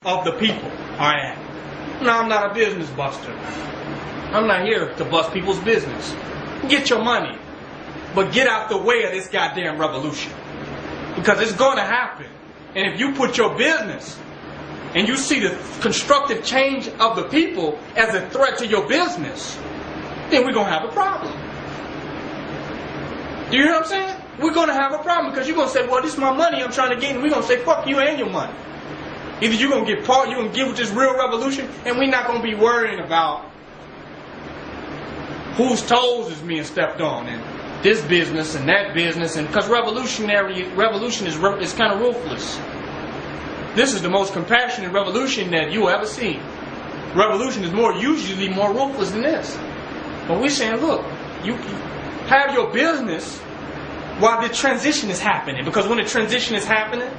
of the people. I am. No, I'm not a business buster. I'm not here to bust people's business. Get your money. But get out the way of this goddamn revolution. Because it's going to happen. And if you put your business and you see the constructive change of the people as a threat to your business, then we're going to have a problem. Do you hear what I'm saying? We're going to have a problem because you're going to say, well, this is my money I'm trying to get, and we're going to say, fuck you and your money. Either you're going to get part, you're going to give with this real revolution, and we're not going to be worrying about whose toes is being stepped on, and this business and that business, and because revolution is kind of ruthless. This is the most compassionate revolution that you will ever see. Revolution is usually more ruthless than this. But we're saying, look, you have your business while the transition is happening. Because when the transition is happening,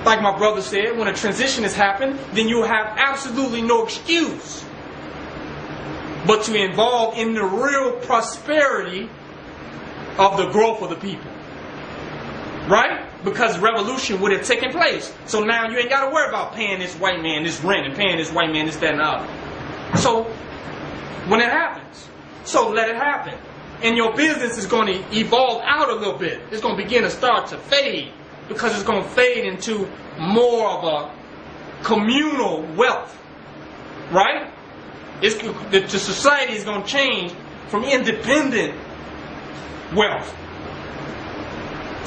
like my brother said, when a transition is happening, then you have absolutely no excuse but to involve in the real prosperity of the growth of the people. Right? Because revolution would have taken place. So now you ain't got to worry about paying this white man this rent and paying this white man this, that, and the other. So, when it happens, so let it happen. And your business is going to evolve out a little bit. It's going to begin to start to fade. Because it's going to fade into more of a communal wealth. Right? The society is going to change from independent wealth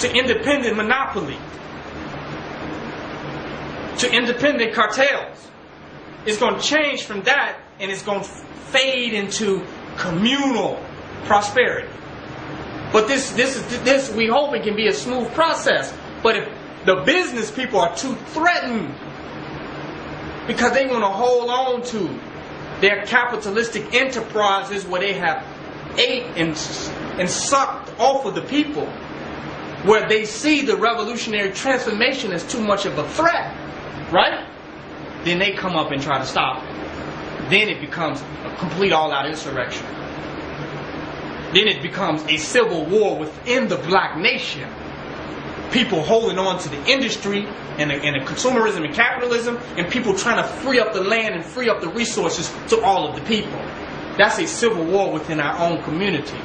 to independent monopoly to independent cartels. It's going to change from that, and it's going to fade into communal prosperity. But this we hope it can be a smooth process. But if the business people are too threatened because they want to hold on to their capitalistic enterprises where they have ate and sucked off of the people, where they see the revolutionary transformation as too much of a threat, right? Then they come up and try to stop it. Then it becomes a complete all-out insurrection. Then it becomes a civil war within the black nation. People holding on to the industry and the consumerism and capitalism, and people trying to free up the land and free up the resources to all of the people. That's a civil war within our own community.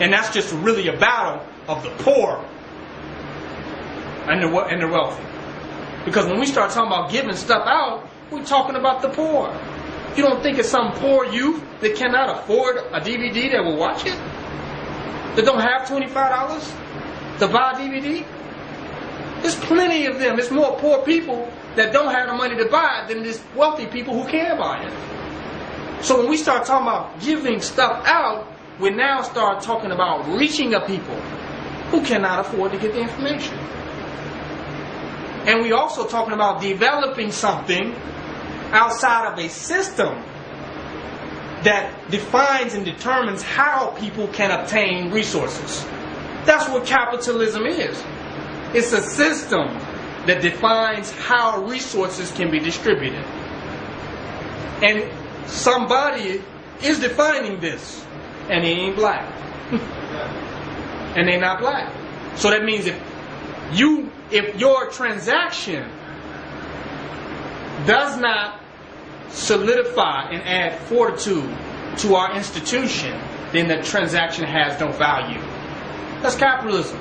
And that's just really a battle of the poor and the wealthy. Because when we start talking about giving stuff out, we're talking about the poor. You don't think it's some poor youth that cannot afford a DVD that will watch it? That don't have $25 to buy a DVD? There's plenty of them. There's more poor people that don't have the money to buy it than there's wealthy people who can buy it. So when we start talking about giving stuff out, we now start talking about reaching a people who cannot afford to get the information. And we also talking about developing something outside of a system that defines and determines how people can obtain resources. That's what capitalism is. It's a system that defines how resources can be distributed. And somebody is defining this, and he ain't black. And they're not black. So that means if your transaction does not solidify and add fortitude to our institution, then the transaction has no value. That's capitalism.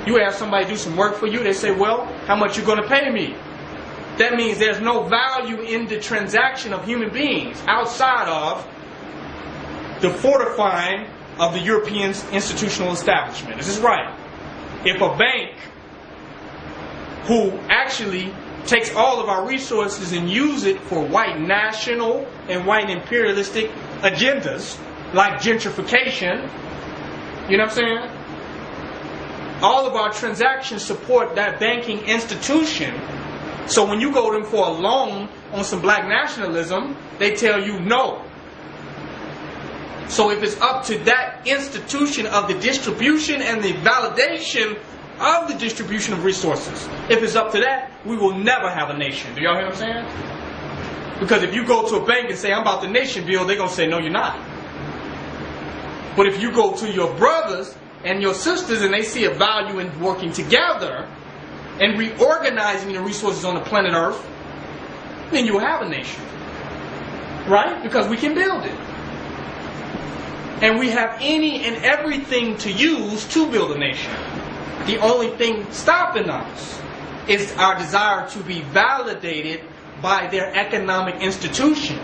You have somebody do some work for you, they say, well, how much you going to pay me? That means there's no value in the transaction of human beings outside of the fortifying of the European institutional establishment. This is right. If a bank who actually takes all of our resources and use it for white national and white imperialistic agendas, like gentrification, you know what I'm saying? All of our transactions support that banking institution. So when you go to them for a loan on some black nationalism, they tell you no. So if it's up to that institution of the distribution and the validation of the distribution of resources, if it's up to that, we will never have a nation. Do y'all hear what I'm saying? Because if you go to a bank and say, I'm about the nation bill, they're going to say, no, you're not. But if you go to your brothers and your sisters and they see a value in working together, and reorganizing the resources on the planet Earth, then you'll have a nation. Right? Because we can build it. And we have any and everything to use to build a nation. The only thing stopping us is our desire to be validated by their economic institutions.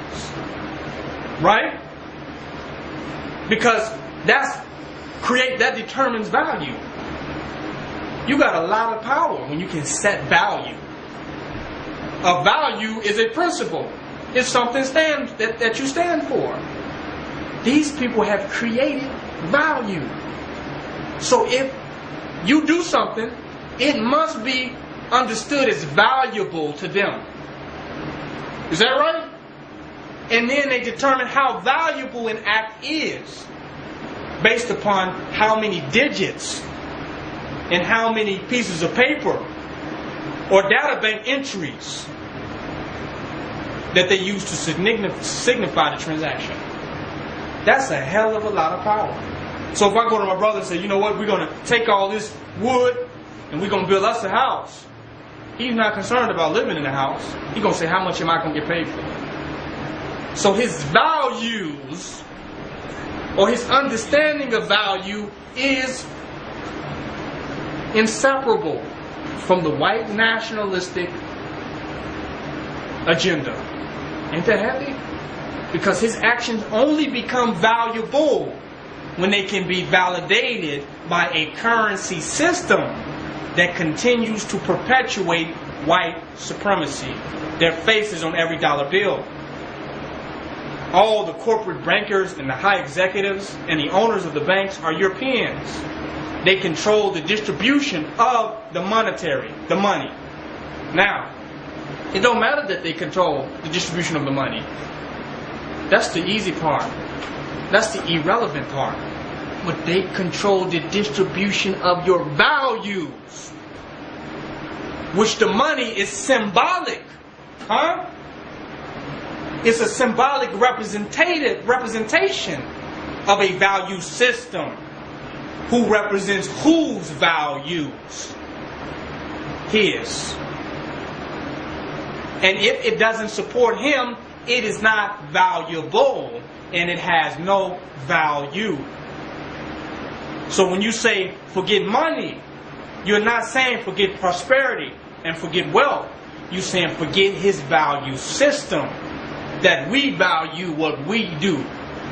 Right? Because that determines value. You got a lot of power when you can set value. A value is a principle. It's something that you stand for. These people have created value. So if you do something, it must be understood as valuable to them. Is that right? And then they determine how valuable an act is based upon how many digits and how many pieces of paper or data bank entries that they use to signify the transaction. That's a hell of a lot of power. So if I go to my brother and say, you know what, we're going to take all this wood and we're going to build us a house. He's not concerned about living in the house. He's going to say, how much am I going to get paid for? So his values or his understanding of value is inseparable from the white nationalistic agenda. Ain't that heavy? Because his actions only become valuable when they can be validated by a currency system that continues to perpetuate white supremacy. Their faces on every dollar bill. All the corporate bankers and the high executives and the owners of the banks are Europeans. They control the distribution of the money. Now, it don't matter that they control the distribution of the money. That's the easy part. That's the irrelevant part. But they control the distribution of your values, which the money is symbolic. Huh? It's a symbolic representation of a value system. Who represents whose values? His. And if it doesn't support him, it is not valuable and it has no value. So when you say forget money, you're not saying forget prosperity and forget wealth. You're saying forget his value system. That we value what we do.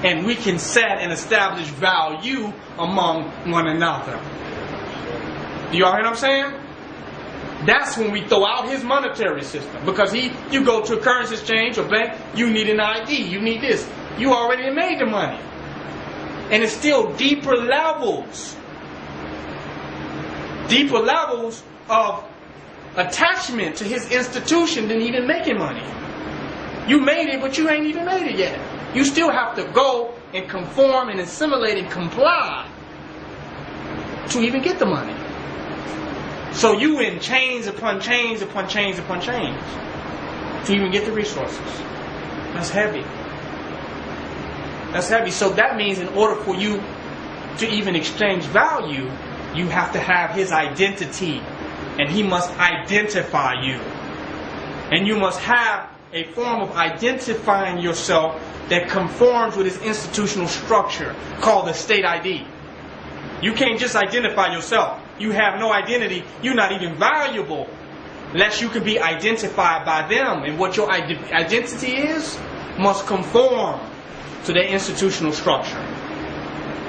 And we can set and establish value among one another. Do y'all hear what I'm saying? That's when we throw out his monetary system. Because you go to a currency exchange or bank, you need an ID, you need this. You already made the money. And it's still deeper levels of attachment to his institution than even making money. You made it, but you ain't even made it yet. You still have to go and conform and assimilate and comply to even get the money. So you in chains upon chains upon chains upon chains to even get the resources. That's heavy. That's heavy. So that means in order for you to even exchange value, you have to have his identity. And he must identify you. And you must have a form of identifying yourself that conforms with his institutional structure called the state ID. You can't just identify yourself. You have no identity. You're not even valuable unless you can be identified by them. And what your identity is must conform to their institutional structure.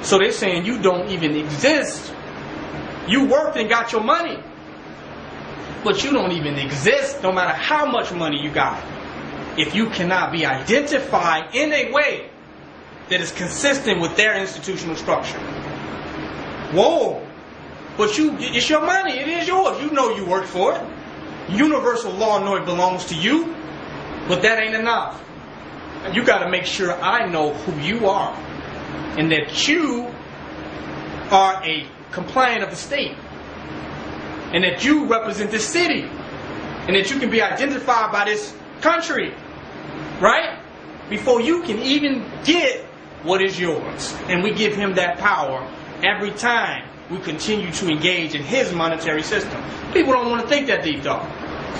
So they're saying you don't even exist. You worked and got your money, but you don't even exist no matter how much money you got. If you cannot be identified in a way that is consistent with their institutional structure. Whoa! But it's your money. It is yours. You know you worked for it. Universal law know it belongs to you. But that ain't enough. You got to make sure I know who you are. And that you are a compliant of the state. And that you represent this city. And that you can be identified by this country, right? Before you can even get what is yours. And we give him that power every time we continue to engage in his monetary system. People don't want to think that deep, though.